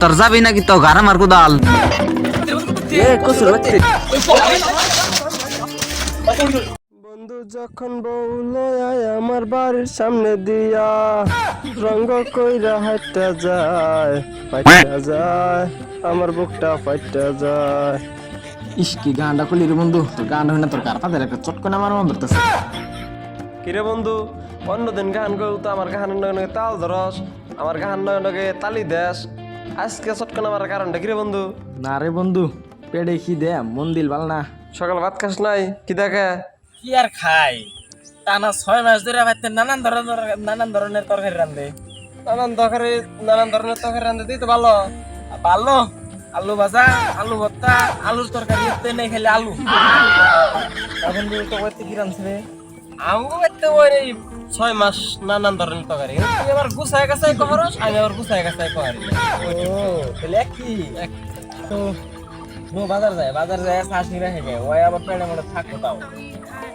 তোর যাবি নাকি তো গারা মার কোদাল বন্ধু যখন বউ লয় আমার বাড়ির সামনে দিয়া রঙ্গ কইরা হাইটা যায় ফাইটা যায় আমার বুকটা ফাইটা যায়। ইস কি গানটা খুলি রে বন্ধু, তোর গানটা হইনা তোর কারপাদের একটা চটকন আমার মন ধরতেছে। কিরে বন্ধু, অন্যদিন গান কই তো আমার গানের নগে তাল ধরস, আমার গানের নগে তালি দেস, আজকে চটকন আমার কারণটা কিরে বন্ধু? না রে বন্ধু, পেটে কি দে মন দিল ভালো না। সকাল ভাত খাস নাই কি দেখে? কি আর খাই টানা 6 মাস ধরে ভাইতে নানান ধরনের তরকারি রান্ধে। নানান ধরনের তরকারি রান্ধে দিই তো ভালো ভালো আলু ভাজা, আলু ভর্তা, আলুর তরকারি এতে নেই খালি আলু। এখন তো কইতে কি রান্ধছে রে? আমগো এতে ওই 6 মাস নানান ধরনের তরকারি, তুই আবার গুছায় গাছায় কহরস, আমি আবার গুছায় গাছায় কহারি। ও তাহলে কি তো নো বাজার যায় শাশুড়ি রেখে যায়, ওই আবার পেড়ে মনে থাকো তাও।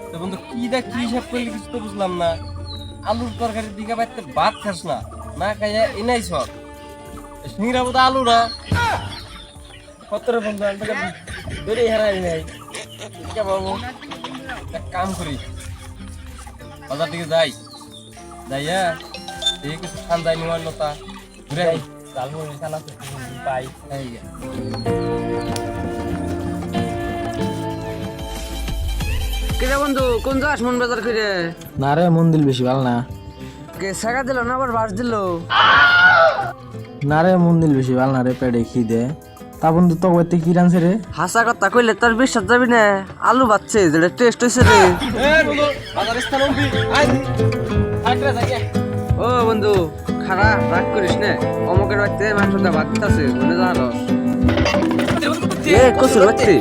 তো বন্ধু কি হিসাব করলি কিছু তো বুঝলাম না। আলুর তরকারি দিকে বাইতে ভাত খাস না, না খাইয়া এনাই সব সিংড়া বোধ আলু না কতরে বন্ধু আমি তোকে বেড়ে হারাই নাই। কে বাবু এক কাম করি, বাজার দিকে যাইয়া এই কিছু খান যাই নিবার নতা ঘুরে আই। লালমুড়ি খানা পাই কিরে বন্ধু কোন যাস মন বাজার করে? না রে মন দিল বেশি ভালো না। কে সাগা দিল না আবার বাস দিল? না রে মন দিল বেশি ভালো না রে, পেটে কি দে। তা বন্ধু তো কইতে কি রানছে রে? হাসা কথা কইলে তোর বিশ্বাস যাবি না, আলু বাচ্চে যেটা টেস্ট হইছে রে। বন্ধু বাজার স্থান আই আইত্রা যাই। ও বন্ধু খারা রাগ করিস না, অমকের বাড়িতে মাংস দা ভাত আছে মনে জানাস এ কসুর বাচ্চে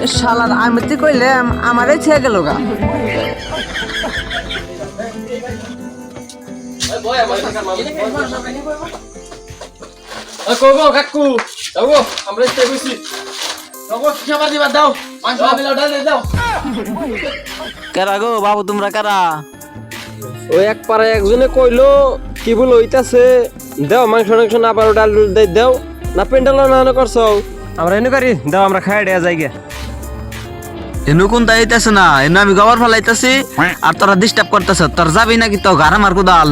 এ শালার আমি তুই কইলে আমারে ছেয়ে গেল গা। কাকু যাবো আমরা স্টে কইছি খাবার দিবা দাও, মাংস দিলাও ডাল দাও। কারা গো বাবু তোমরা কারা? ওই এক পাড়ায় একজনে কইলো কি বল হইতাছে, দাও মাংস মাংস না পারো ডাল দাও না পেন্ডাল না করছো, আমরা এনে করি দাও আমরা খাই দেয়া যাই গে। এনু কোন তাইতাছে না, এনু আমি গোবর ফলাইতাছি আর তোরা ডিস্টার্ব করতেছ। তোর যাবি নাকি তো গারা মার কোদাল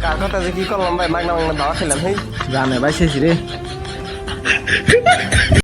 কার কথা যে কি করলাম ভাই, মাগনা মাগনা দাওয়া খেলাম। জানে ভাই শেষ রে।